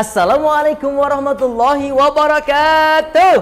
Assalamualaikum warahmatullahi wabarakatuh.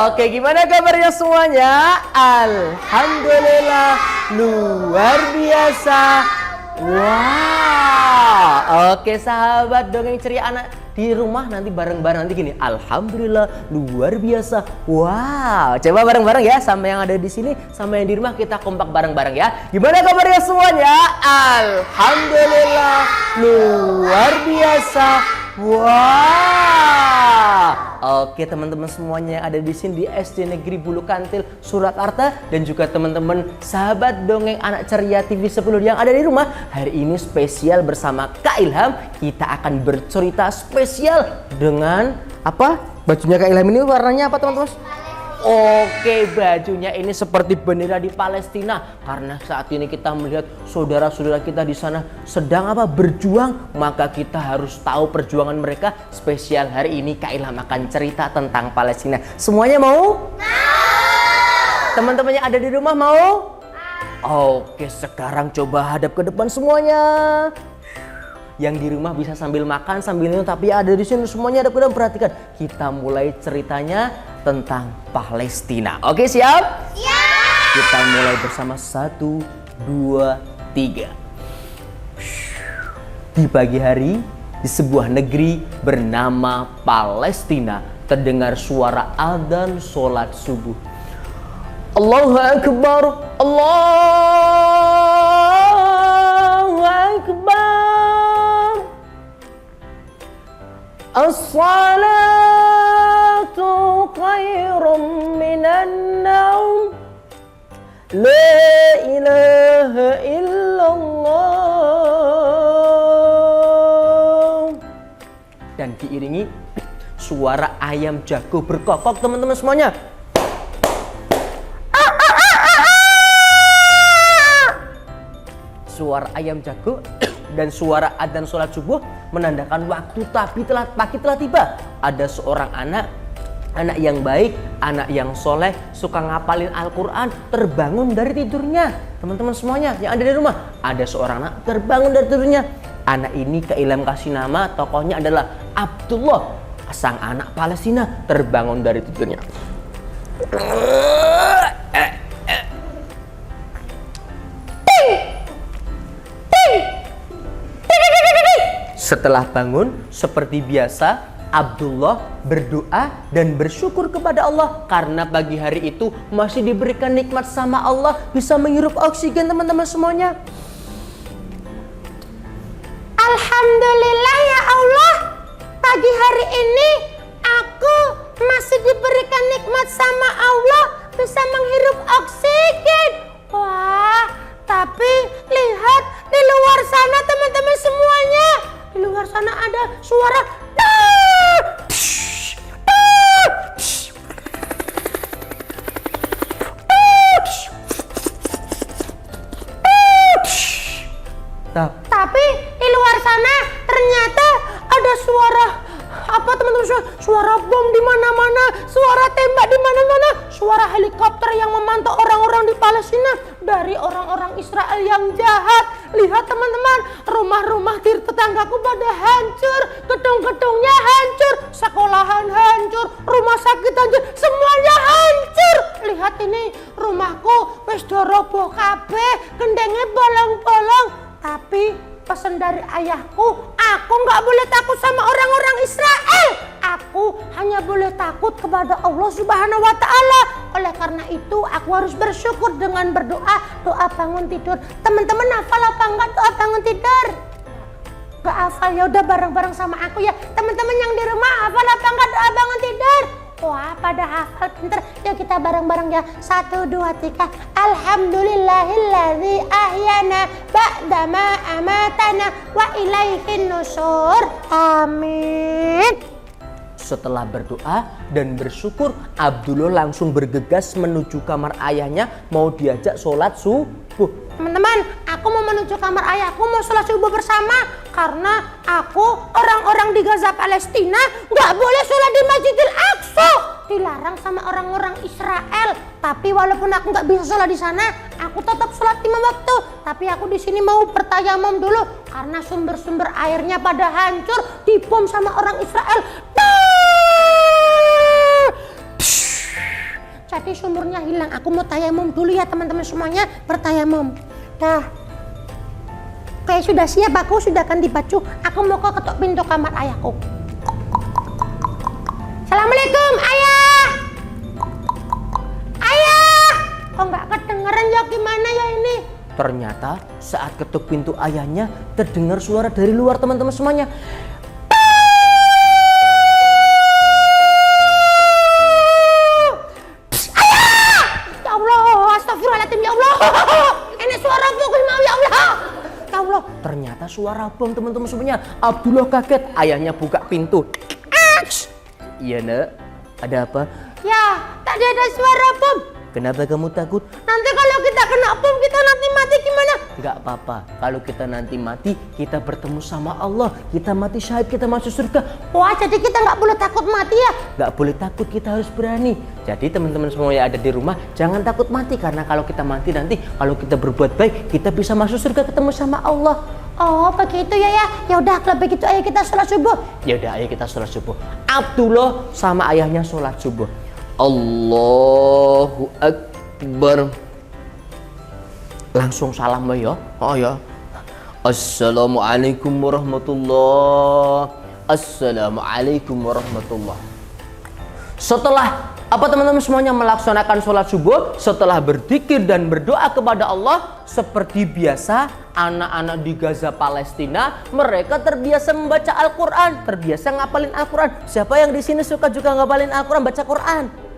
Oke, gimana kabarnya semuanya? Alhamdulillah, luar biasa. Wah, oke sahabat dongeng ceria anak di rumah nanti bareng-bareng nanti gini. Alhamdulillah, luar biasa. Wow, coba bareng-bareng ya, sama yang ada di sini, sama yang di rumah kita kompak bareng-bareng ya. Gimana kabarnya semuanya? Alhamdulillah, luar biasa. Wah, oke teman-teman semuanya yang ada di sini di SD Negeri Bulu Kantil Surakarta dan juga teman-teman sahabat dongeng anak ceria TV 10 yang ada di rumah. Hari ini spesial bersama Kak Ilham, kita akan bercerita spesial dengan apa? Bajunya Kak Ilham ini warnanya apa teman-teman? Oke, bajunya ini seperti bendera di Palestina karena saat ini kita melihat saudara-saudara kita di sana sedang apa? Berjuang, maka kita harus tahu perjuangan mereka. Spesial hari ini Kak Ilham akan cerita tentang Palestina. Semuanya mau? Teman-teman yang ada di rumah mau? Oke, sekarang coba hadap ke depan semuanya. Yang di rumah bisa sambil makan, sambil minum, tapi ada di sini semuanya ada kedam. Perhatikan, kita mulai ceritanya tentang Palestina. Oke, siap? Siap! Kita mulai bersama 1, 2, 3. Di pagi hari, di sebuah negeri bernama Palestina, terdengar suara adzan sholat subuh. Allahu Akbar, Allahu Akbar. As-salatu khairum minan naum. La ilaha illallah. Dan diiringi suara ayam jago berkokok teman-teman semuanya. Suara ayam jago dan suara adzan sholat subuh menandakan waktu pagi telah tiba. Ada seorang anak yang baik, anak yang soleh, suka ngapalin Al-Quran, terbangun dari tidurnya. Teman-teman semuanya yang ada di rumah, ada seorang anak terbangun dari tidurnya. Anak ini Kak Ilham kasih nama, tokohnya adalah Abdullah. Sang anak Palestina terbangun dari tidurnya. Setelah bangun, seperti biasa, Abdullah berdoa dan bersyukur kepada Allah karena pagi hari itu masih diberikan nikmat sama Allah, bisa menghirup oksigen teman-teman semuanya. Alhamdulillah ya Allah, pagi hari ini aku masih diberikan nikmat sama Allah, bisa menghirup oksigen. Wah, tapi lihat di luar sana teman-teman semuanya. Di luar sana ada suara tapi di luar sana ternyata ada suara apa teman-teman? Suara bom di mana-mana, suara tembak di mana-mana, suara helikopter yang memantau orang-orang di Palestina dari orang-orang Israel yang jahat. Lihat teman-teman, rumah-rumah di tetanggaku pada hancur, gedung-gedungnya hancur, sekolahan hancur, rumah sakit hancur, semuanya hancur. Lihat ini, rumahku wis do roboh kabeh, gendenge bolong-bolong. Tapi pesan dari ayahku, aku nggak boleh takut sama orang-orang Israel. Aku hanya boleh takut kepada Allah Subhanahu wa Ta'ala. Oleh karena itu, aku harus bersyukur dengan berdoa, doa bangun tidur. Teman-teman hafal apa enggak doa bangun tidur? Gak hafal, ya udah bareng-bareng sama aku ya. Teman-teman yang di rumah hafal apa enggak doa bangun tidur? Wah, pada hafal pinter. Yuk kita bareng-bareng ya. 1, 2, 3. Alhamdulillahilladzi ahyana ba'dama amatana wa ilaihin nusur. Amin. Setelah berdoa dan bersyukur, Abdullah langsung bergegas menuju kamar ayahnya, mau diajak sholat subuh. Teman-teman, aku mau menuju kamar ayahku, mau sholat subuh bersama. Karena aku, orang-orang di Gaza Palestina, nggak boleh sholat di Masjidil Aqsa. dilarang sama orang-orang Israel. Tapi walaupun aku nggak bisa sholat di sana, aku tetap sholat 5 waktu. Tapi aku di sini mau bertayamum dulu karena sumber-sumber airnya pada hancur dibom sama orang Israel. Jadi sumurnya hilang. Aku mau tayamum dulu ya teman-teman semuanya, bertayamum. Dah. Oke, sudah siap, aku sudah ganti baju. Aku mau ketuk pintu kamar ayahku. Assalamualaikum, ayah. Ayah. Kok nggak kedengeran ya, gimana ya ini? Ternyata saat ketuk pintu ayahnya terdengar suara dari luar teman-teman semuanya. Astagfirullahaladzim, ya Allah. Ini suara pukul mau, ya Allah. Ya Allah. Ternyata suara bom teman-teman semuanya. Abdullah kaget, ayahnya buka pintu. Iya nak, ada apa? Ya, tadi ada suara bom. Kenapa kamu takut? Nanti kalau kita kena bom, kita nanti mati gimana? Gak apa-apa, kalau kita nanti mati, kita bertemu sama Allah. Kita mati syahid, kita masuk surga. Wah, jadi kita nggak boleh takut mati ya? Gak boleh takut, kita harus berani. Jadi teman-teman semua yang ada di rumah, jangan takut mati. Karena kalau kita mati nanti, kalau kita berbuat baik, kita bisa masuk surga ketemu sama Allah. Oh, begitu ya ya. Ya udah, kalau begitu ayo kita sholat subuh. Ya udah, ayo kita sholat subuh. Abdullah sama ayahnya sholat subuh. Allahu Akbar. Langsung salam ya. Oh ya. Assalamualaikum warahmatullah. Assalamualaikum warahmatullah. Setelah teman-teman semuanya melaksanakan sholat subuh, setelah berzikir dan berdoa kepada Allah, seperti biasa anak-anak di Gaza Palestina, mereka terbiasa membaca Al-Quran, terbiasa ngapalin Al-Quran. Siapa yang di sini suka juga ngapalin Al-Quran, baca Quran?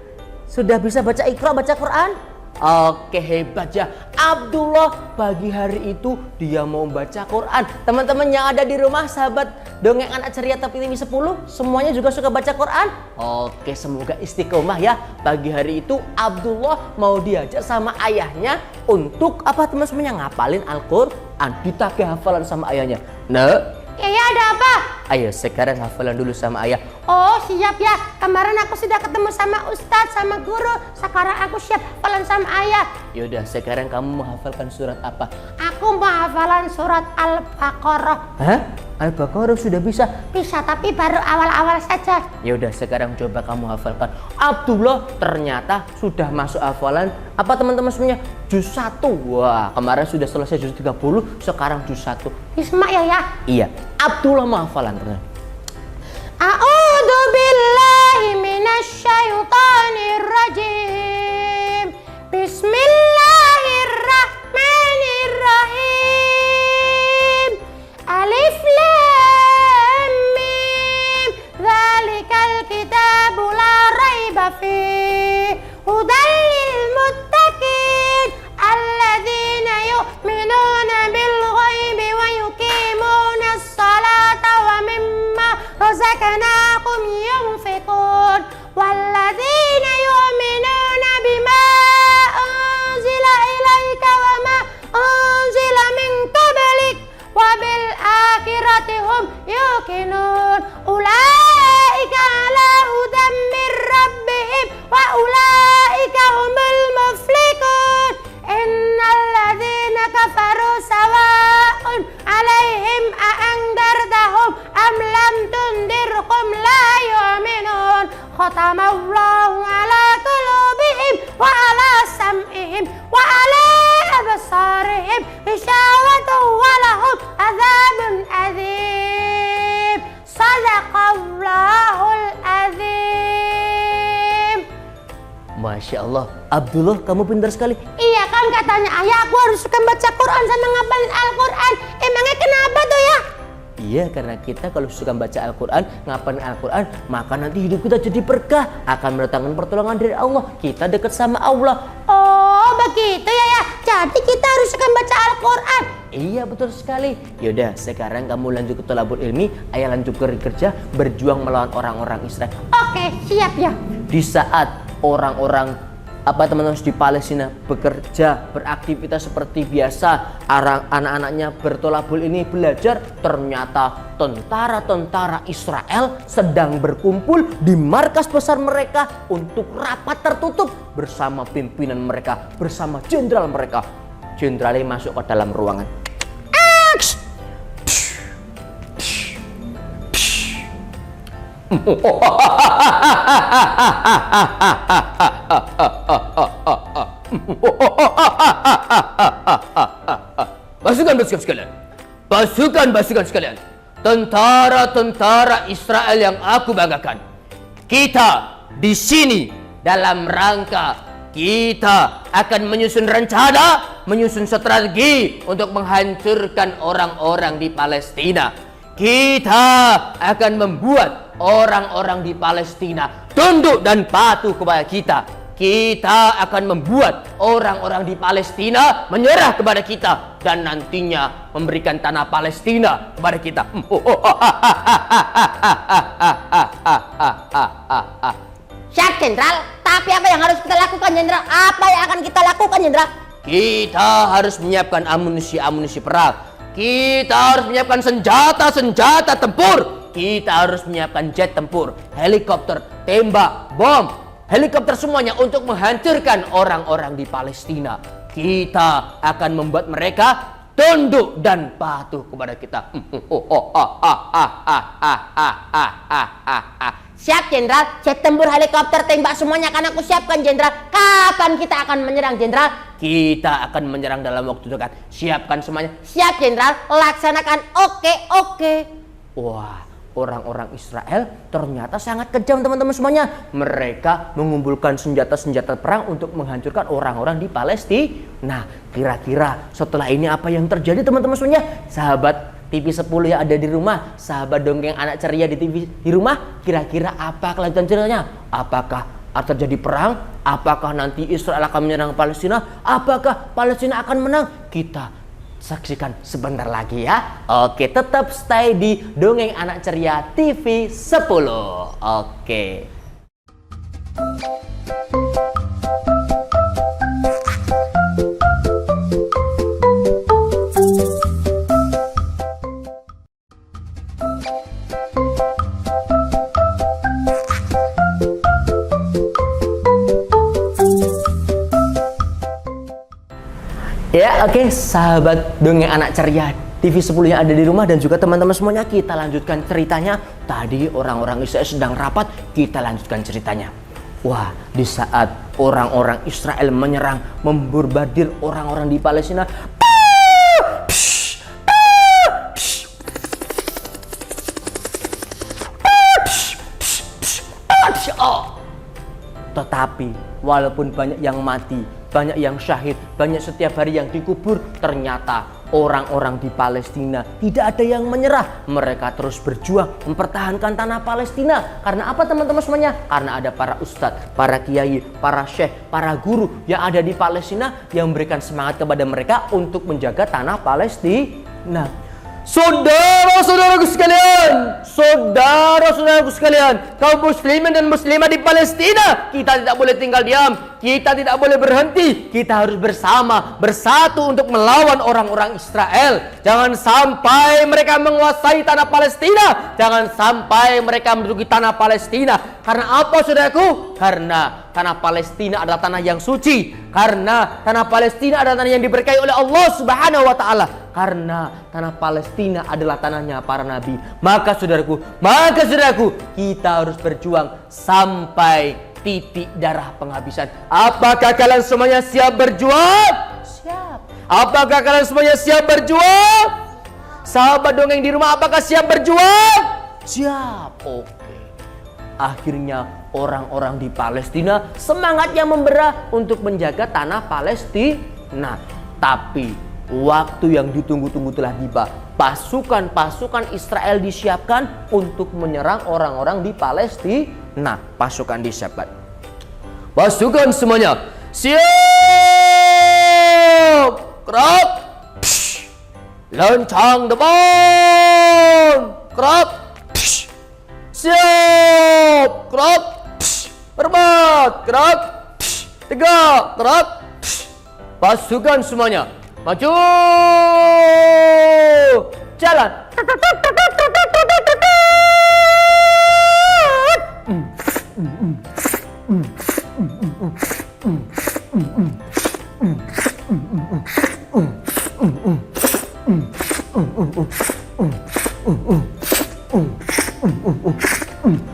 Sudah bisa baca Iqra, baca Quran? Oke, hebat ya. Abdullah pagi hari itu dia mau baca Quran. Teman-teman yang ada di rumah, sahabat dongeng anak ceria tapi TV 10, semuanya juga suka baca Quran? Oke, semoga istiqomah ya. Pagi hari itu Abdullah mau diajak sama ayahnya untuk teman-temannya ngapalin Al-Quran, ditagih hafalan sama ayahnya. Nah, ya ada apa? Ayo sekarang hafalan dulu sama ayah. Oh siap ya, kemarin aku sudah ketemu sama ustadz, sama guru. Sekarang aku siap hafalan sama ayah. Yaudah, sekarang kamu menghafalkan surat apa? Aku mau hafalan surat Al-Baqarah. Hah? Al-Baqarah sudah bisa? Bisa, tapi baru awal-awal saja. Yaudah, sekarang coba kamu hafalkan. Abdullah ternyata sudah masuk hafalan teman-teman semuanya? Juz 1. Wah, kemarin sudah selesai juz 30, sekarang juz 1. Bismillah ya. Iya, Abdullah mau hafalan ternyata. A'udzu billahi minasy syaithanir rajim. Bismillahirrahmanirrahim. Alif lam mim. Dzalikal kitabu la raiba fihi. Hudal lil muttaqin alladzina yu'minuna bil ghaibi wa yuqimuna as-salata wa mimma razaqnahum yunfiqun walladzina yu'minuna bima unzila ilayka wa ma unzila min qablik wa bil akhirati hum yuqinun ulaika ala hudan min rabbihim wa ulaika humul muflihun innal ladzina kafaru sawa'un alaihim a'andartahum am lam tundirhum la yu'minun khatamallahu ala qulubihim wa ala sam'ihim wa ala absarihim ghishawatun wa lahum adzabun adzim. Sadaqallahul adzim. Masya Allah, Abdullah kamu pintar sekali. Iya kan katanya ayah aku harus suka baca Quran sama ngapalin Al-Quran. Emangnya kenapa tuh ya? Iya, karena kita kalau suka baca Al-Quran, ngapalin Al-Quran, maka nanti hidup kita jadi berkah, akan mendatangkan pertolongan dari Allah. Kita dekat sama Allah. Oh begitu ya ya. Jadi kita harus suka baca Al-Quran. Iya, betul sekali. Yaudah, sekarang kamu lanjut ke thalabul ilmi, ayah lanjut kerja, berjuang melawan orang-orang Israel. Oke, siap ya. Di saat orang-orang Apa teman-teman di Palestina bekerja, beraktivitas seperti biasa, anak-anaknya bertolabul ini belajar, ternyata tentara-tentara Israel sedang berkumpul di markas besar mereka untuk rapat tertutup bersama pimpinan mereka, bersama jenderal mereka. Jenderalnya masuk ke dalam ruangan. Pasukan sekalian, tentara-tentara Israel yang aku banggakan. Kita di sini dalam rangka kita akan menyusun rencana, menyusun strategi untuk menghancurkan orang-orang di Palestina. Kita akan membuat orang-orang di Palestina tunduk dan patuh kepada kita. Kita akan membuat orang-orang di Palestina menyerah kepada kita dan nantinya memberikan tanah Palestina kepada kita. Siap, Jenderal. Tapi apa yang harus kita lakukan, Jenderal? Apa yang akan kita lakukan, Jenderal? Kita harus menyiapkan amunisi perang. Kita harus menyiapkan senjata tempur. Kita harus menyiapkan jet tempur, helikopter, tembak, bom, helikopter semuanya untuk menghancurkan orang-orang di Palestina. Kita akan membuat mereka tunduk dan patuh kepada kita. Siap, Jenderal. Jet tempur, helikopter, tembak semuanya akan aku siapkan, Jenderal. Kapan kita akan menyerang, Jenderal? Kita akan menyerang dalam waktu dekat. Siapkan semuanya. Siap, Jenderal. Laksanakan. Oke. Wah, orang-orang Israel ternyata sangat kejam, teman-teman semuanya. Mereka mengumpulkan senjata-senjata perang untuk menghancurkan orang-orang di Palestina. Nah, kira-kira setelah ini apa yang terjadi, teman-teman semuanya? Sahabat TV 10 yang ada di rumah, sahabat dongeng anak ceria di TV di rumah, kira-kira apa kelanjutan ceritanya? Apakah terjadi perang? Apakah nanti Israel akan menyerang Palestina? Apakah Palestina akan menang? Kita saksikan sebentar lagi ya. Oke, tetap stay di Dongeng Anak Ceria TV 10. Oke. Ya, oke, sahabat Dongeng Anak Ceria TV 10 yang ada di rumah dan juga teman-teman semuanya, kita lanjutkan ceritanya. Tadi orang-orang Israel sedang rapat, kita lanjutkan ceritanya. Wah, di saat orang-orang Israel menyerang, memborbardir orang-orang di Palestina. Tetapi walaupun banyak yang mati, banyak yang syahid, banyak setiap hari yang dikubur, ternyata orang-orang di Palestina tidak ada yang menyerah. Mereka terus berjuang mempertahankan tanah Palestina. Karena apa, teman-teman semuanya? Karena ada para ustadz, para kiai, para syekh, para guru yang ada di Palestina yang memberikan semangat kepada mereka untuk menjaga tanah Palestina. Saudara-saudaraku sekalian, kaum muslimin dan muslimah di Palestina, kita tidak boleh tinggal diam, kita tidak boleh berhenti, kita harus bersatu untuk melawan orang-orang Israel. Jangan sampai mereka menguasai tanah Palestina, jangan sampai mereka menduduki tanah Palestina. Karena apa, saudaraku? Karena tanah Palestina adalah tanah yang suci, karena tanah Palestina adalah tanah yang diberkahi oleh Allah Subhanahu wa taala, karena tanah Palestina adalah tanahnya para nabi. Maka saudaraku, kita harus berjuang sampai titik darah penghabisan. Apakah kalian semuanya siap berjuang? Siap. Apakah kalian semuanya siap berjuang? Sahabat dongeng di rumah, apakah siap berjuang? Siap. Oke. Akhirnya orang-orang di Palestina semangatnya membara untuk menjaga tanah Palestina. Tapi waktu yang ditunggu-tunggu telah tiba. Pasukan-pasukan Israel disiapkan untuk menyerang orang-orang di Palestina. Pasukan disiapkan. Pasukan semuanya siap. Gerak. Loncang depan. Gerak. Siap. Gerak. Berbat. Gerak. tegak, gerak. Pasukan semuanya, maju, jalan.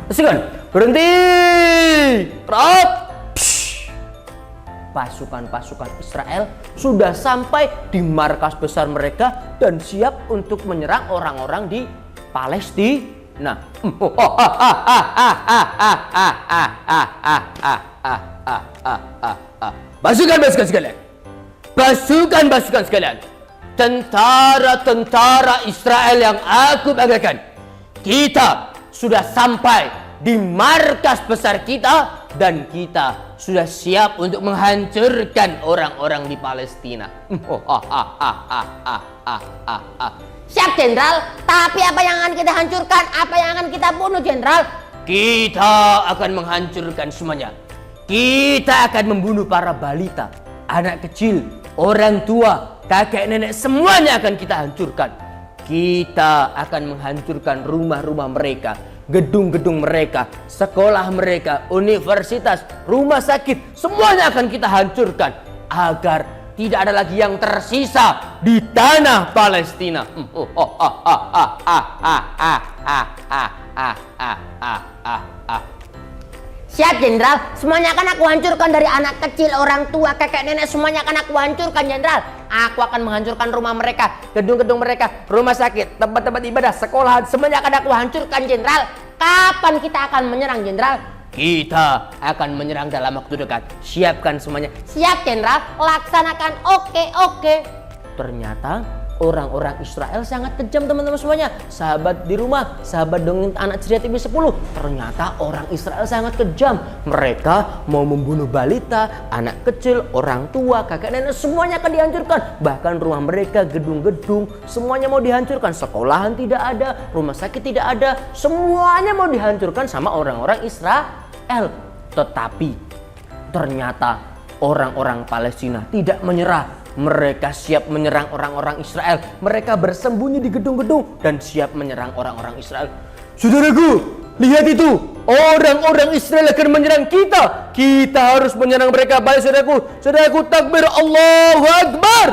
Pasukan, berhenti, gerak. Pasukan-pasukan Israel sudah sampai di markas besar mereka dan siap untuk menyerang orang-orang di Palestina. Pasukan-pasukan sekalian, pasukan-pasukan sekalian, tentara-tentara Israel yang aku banggakan, kita sudah sampai di markas besar kita dan kita sudah siap untuk menghancurkan orang-orang di Palestina. Siap Jenderal, tapi apa yang akan kita hancurkan? Apa yang akan kita bunuh Jenderal? Kita akan menghancurkan semuanya. Kita akan membunuh para balita, anak kecil, orang tua, kakek nenek, semuanya akan kita hancurkan. Kita akan menghancurkan rumah-rumah mereka, gedung-gedung mereka, sekolah mereka, universitas, rumah sakit, semuanya akan kita hancurkan agar tidak ada lagi yang tersisa di tanah Palestina. Siap Jenderal, semuanya akan aku hancurkan dari anak kecil, orang tua, kakek nenek, semuanya akan aku hancurkan Jenderal. Aku akan menghancurkan rumah mereka, gedung-gedung mereka, rumah sakit, tempat-tempat ibadah, sekolahan, semuanya akan aku hancurkan Jenderal. Kapan kita akan menyerang Jenderal? Kita akan menyerang dalam waktu dekat. Siapkan semuanya. Siap Jenderal, laksanakan. Oke. Ternyata orang-orang Israel sangat kejam teman-teman semuanya. Sahabat di rumah, sahabat dongeng anak ceria TV 10. Ternyata orang Israel sangat kejam. Mereka mau membunuh balita, anak kecil, orang tua, kakek nenek, semuanya akan dihancurkan. Bahkan rumah mereka, gedung-gedung, semuanya mau dihancurkan. Sekolahan tidak ada, rumah sakit tidak ada, semuanya mau dihancurkan sama orang-orang Israel. Tetapi ternyata orang-orang Palestina tidak menyerah. Mereka siap menyerang orang-orang Israel. Mereka bersembunyi di gedung-gedung dan siap menyerang orang-orang Israel. Saudaraku, lihat itu. Orang-orang Israel akan menyerang kita. Kita harus menyerang mereka. Baik saudaraku. Saudaraku, takbir, Allahu Akbar.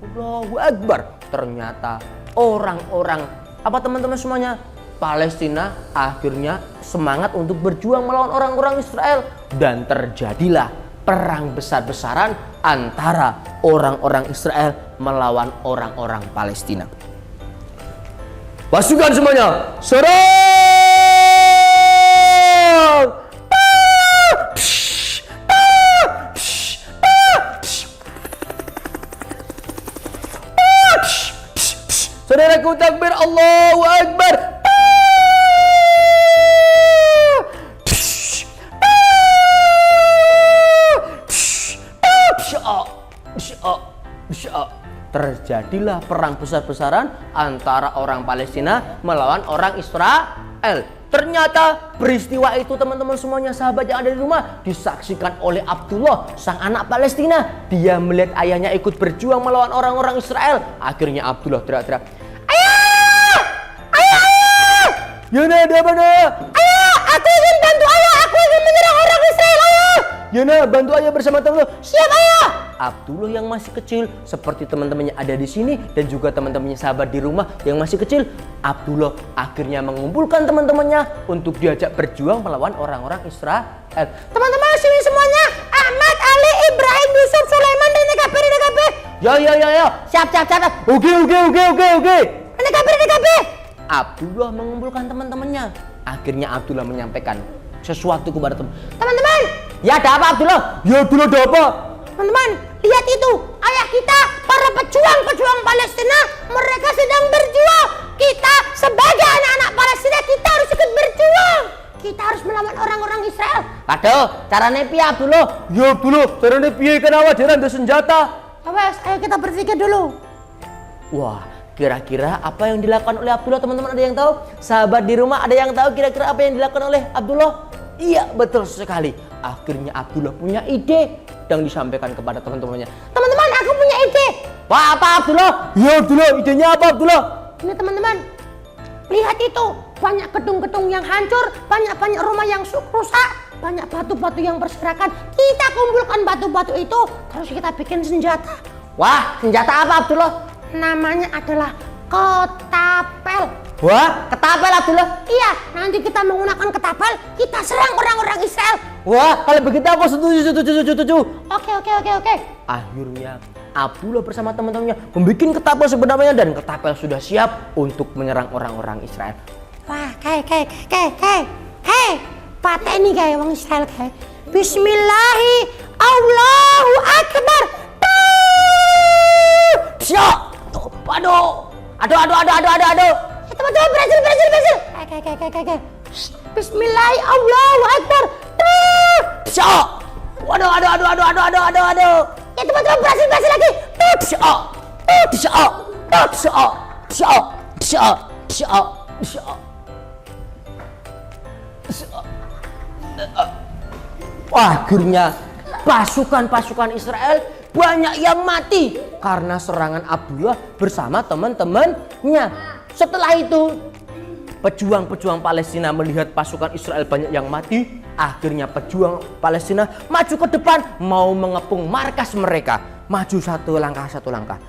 Allahu Akbar. Ternyata orang-orang, apa teman-teman semuanya? Palestina akhirnya semangat untuk berjuang melawan orang-orang Israel. Dan terjadilah perang besar-besaran antara orang-orang Israel melawan orang-orang Palestina. Pasukan semuanya, serang! Saudaraku, takbir, Allahu Akbar. Terjadilah perang besar-besaran antara orang Palestina melawan orang Israel. Ternyata peristiwa itu teman-teman semuanya, sahabat yang ada di rumah, disaksikan oleh Abdullah, sang anak Palestina. Dia melihat ayahnya ikut berjuang melawan orang-orang Israel. Akhirnya Abdullah teriak-teriak, "Ayah! Ayah! Yana, ada apa nak? Ayah, aku ingin bantu ayah. Aku ingin menyerang orang Israel ayah. Yana, bantu ayah bersama teman-teman." Siap ayah. Abdullah yang masih kecil, seperti teman-temannya ada di sini dan juga teman-temannya sahabat di rumah yang masih kecil, Abdullah akhirnya mengumpulkan teman-temannya untuk diajak berjuang melawan orang-orang Israel. Teman-teman sini semuanya, Ahmad, Ali, Ibrahim, Yusuf, Sulaiman, DKP. Ya. Siap. Oke. DKP. Abdullah mengumpulkan teman-temannya. Akhirnya Abdullah menyampaikan sesuatu kepada Teman-teman. Ya, ada apa Abdullah? Ya, Abdullah, ada apa? Teman-teman, lihat itu. Ayah kita, para pejuang Palestina, mereka sedang berjuang. Kita sebagai anak-anak Palestina, kita harus ikut berjuang. Kita harus melawan orang-orang Israel. Aduh, caranya piye Abdullah? Ya Abdullah, caranya piye kan awak dhewe ndek senjata. Awas, ayo kita berpikir dulu. Wah, kira-kira apa yang dilakukan oleh Abdullah, teman-teman ada yang tahu? Sahabat di rumah ada yang tahu kira-kira apa yang dilakukan oleh Abdullah? Iya, betul sekali. Akhirnya Abdullah punya ide dan disampaikan kepada teman-temannya. Teman-teman, aku punya ide. Apa Abdullah? Ya Abdullah, idenya apa Abdullah? Ini teman-teman, lihat itu, banyak gedung-gedung yang hancur, banyak rumah yang rusak, banyak batu-batu yang berserakan. Kita kumpulkan batu-batu itu, terus kita bikin senjata. Wah, senjata apa Abdullah? Namanya adalah ketapel. Wah, ketapel Abdullah? Iya, nanti kita menggunakan ketapel, kita serang orang-orang Israel. Wah, kalau begitu aku setuju. Oke. Akhirnya Abdullah bersama teman-temannya membuat ketapel sebenarnya dan ketapel sudah siap untuk menyerang orang-orang Israel. Wah, kayak. Pateni kayak orang Israel kayak. Bismillahi Allahu Akbar. Siap. Waduh. Aduh. Teman-teman, berhasil. Kayak. Bismillahi Allahu Akbar. Siap. Waduh. Ya teman-teman, berhasil lagi. Siap. Akhirnya pasukan Israel banyak yang mati karena serangan Abdullah bersama teman-temannya. Setelah itu pejuang Palestina melihat pasukan Israel banyak yang mati. Akhirnya pejuang Palestina maju ke depan mau mengepung markas mereka. Maju satu langkah.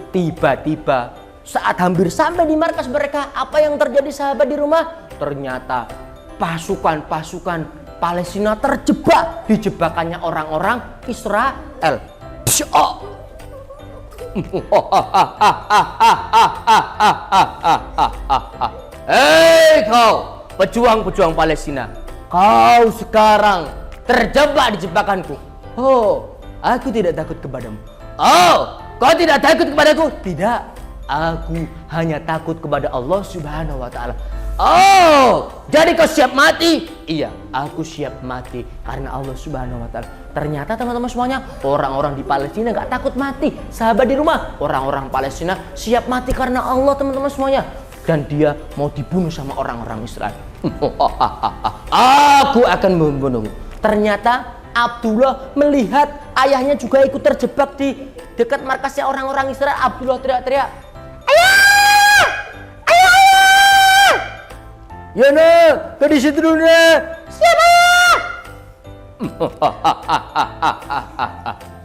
Tiba-tiba saat hampir sampai di markas mereka, apa yang terjadi sahabat di rumah? Ternyata pasukan Palestina terjebak di jebakannya orang-orang Israel. Hei kau, pejuang Palestina, kau sekarang terjebak di jebakanku. Oh, aku tidak takut kepadamu. Oh, kau tidak takut kepadaku? Tidak, aku hanya takut kepada Allah Subhanahu wa Ta'ala. Oh, jadi kau siap mati? Iya, aku siap mati karena Allah Subhanahu wa Ta'ala. Ternyata teman-teman semuanya, orang-orang di Palestina gak takut mati. Sahabat di rumah, orang-orang Palestina siap mati karena Allah teman-teman semuanya. Dan dia mau dibunuh sama orang-orang Israel. Aku akan membunuhmu. Ternyata Abdullah melihat ayahnya juga ikut terjebak di dekat markasnya orang-orang Israel. Abdullah teriak-teriak, "Ayah! Ayah! Ya nak, ke di situ dulu nak." "Siapa?"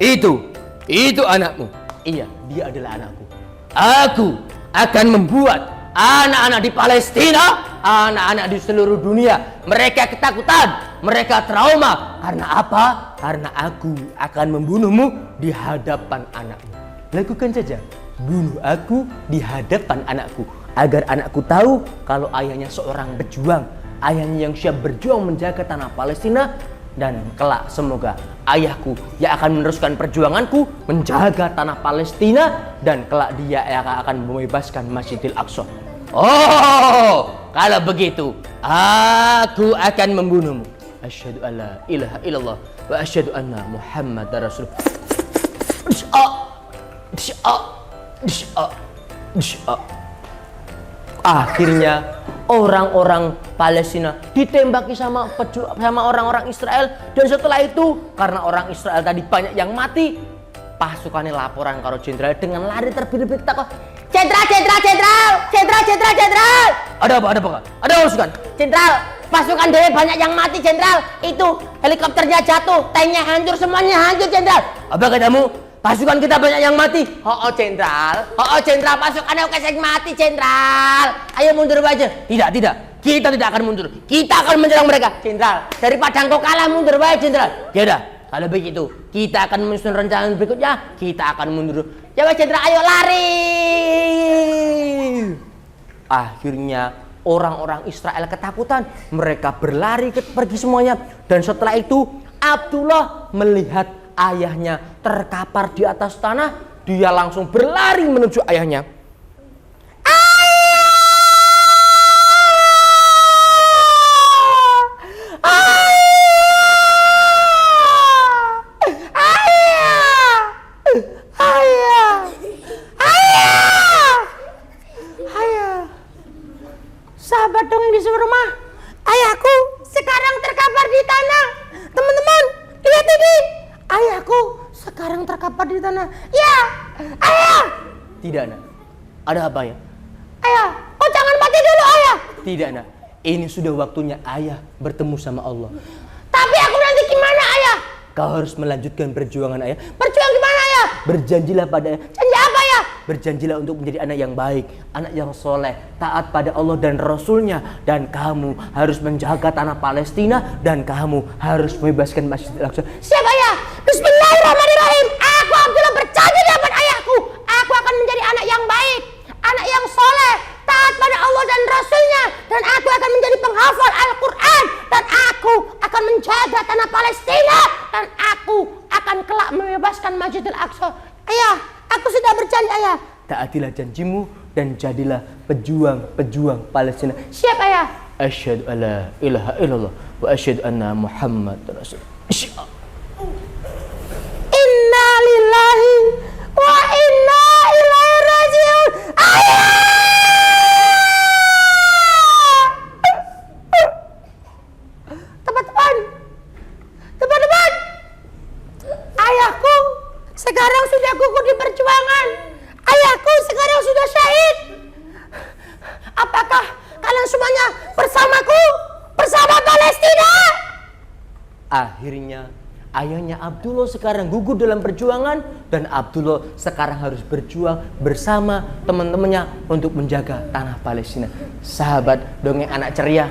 Itu anakmu. Iya, dia adalah anakku. Aku akan membuat anak-anak di Palestina, anak-anak di seluruh dunia, mereka ketakutan, mereka trauma. Karena apa? Karena aku akan membunuhmu di hadapan anakmu. Lakukan saja, bunuh aku di hadapan anakku, agar anakku tahu kalau ayahnya seorang pejuang, ayahnya yang siap berjuang menjaga tanah Palestina. Dan kelak semoga ayahku yang akan meneruskan perjuanganku menjaga tanah Palestina, dan kelak dia yang akan membebaskan Masjidil Aqsa. Oh, kalau begitu aku akan membunuhmu. Asyhadu alla ilaha illallah wa asyhadu anna Muhammadar Rasulullah. Akhirnya orang-orang Palestina ditembaki sama orang-orang Israel. Dan setelah itu, karena orang Israel tadi banyak yang mati, pasukannya laporan karo jenderal dengan lari terbit-bit takut, Jenderal. Ada apa? Ada urusan. Jenderal, pasukan dewe banyak yang mati, Jenderal. Itu helikopternya jatuh, tanknya hancur, semuanya hancur, Jenderal. Apa katamu? Pasukan kita banyak yang mati. Jenderal, pasukannya kesek mati, Jenderal. Ayo mundur aja. Tidak. Kita tidak akan mundur. Kita akan menyerang mereka, Jenderal. Daripada engkau kalah, mundur aja, Jenderal. Ya udah, kalau begitu, kita akan menyusun rencana berikutnya. Kita akan mundur. Ya wes, Jenderal, ayo lari. Akhirnya orang-orang Israel ketakutan. Mereka berlari pergi semuanya. Dan setelah itu, Abdullah melihat ayahnya terkapar di atas tanah. Dia langsung berlari menuju ayahnya. sekarang terkapar di tanah. Ya, ayah. Tidak, nak. Ada apa ya? Ayah, oh jangan mati dulu ayah. Tidak, nak. Ini sudah waktunya ayah bertemu sama Allah. Tapi aku nanti gimana ayah? Kau harus melanjutkan perjuangan ayah. Berjuang gimana ayah? Berjanjilah pada Janji apa ya? Berjanjilah untuk menjadi anak yang baik, anak yang soleh, taat pada Allah dan Rasulnya. Dan kamu harus menjaga tanah Palestina. Dan kamu harus membebaskan Masjidil Aqsa. Siap ayah. Bismillahirrahmanirrahim. Aku Abdullah berjanji di hadapan ayahku. Aku akan menjadi anak yang baik, anak yang soleh, taat pada Allah dan Rasulnya. Dan aku akan menjadi penghafal Al-Quran. Dan aku akan menjaga tanah Palestina. Dan aku akan kelak membebaskan Masjidil Aqsa. Ayah, aku sudah berjanji ayah. Taatilah janjimu dan jadilah pejuang-pejuang Palestina. Siap ayah. Asyhadu alla ilaha illallah wa asyhadu anna Muhammad Rasul. Inna lillahi wa inna ilaihi rajiun. Ayah! Teman-teman, ayahku sekarang sudah gugur di perjuangan. Ayahku sekarang sudah syahid. Apakah kalian semuanya bersamaku, bersama Palestina? Akhirnya ayahnya Abdullah sekarang gugur dalam perjuangan. Dan Abdullah sekarang harus berjuang bersama teman-temannya untuk menjaga tanah Palestina. Sahabat Dongeng Anak Ceria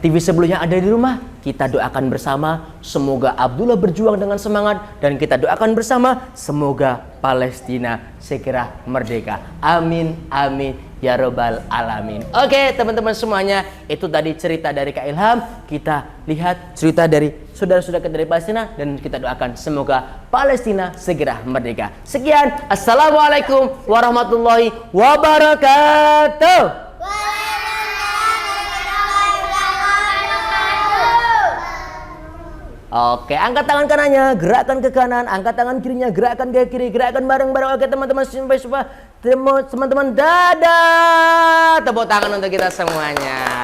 TV sebelumnya ada di rumah, kita doakan bersama semoga Abdullah berjuang dengan semangat. Dan kita doakan bersama semoga Palestina segera merdeka. Amin, amin, ya robbal alamin. Oke teman-teman semuanya, itu tadi cerita dari Kak Ilham. Kita lihat cerita dari saudara-saudara dari Palestina. Dan kita doakan semoga Palestina segera merdeka. Sekian, assalamualaikum warahmatullahi wabarakatuh. Oke, angkat tangan kanannya, gerakkan ke kanan, angkat tangan kirinya, gerakkan ke kiri, gerakkan bareng-bareng. Oke teman-teman, sampai jumpa teman-teman, dadah. Tepuk tangan untuk kita semuanya.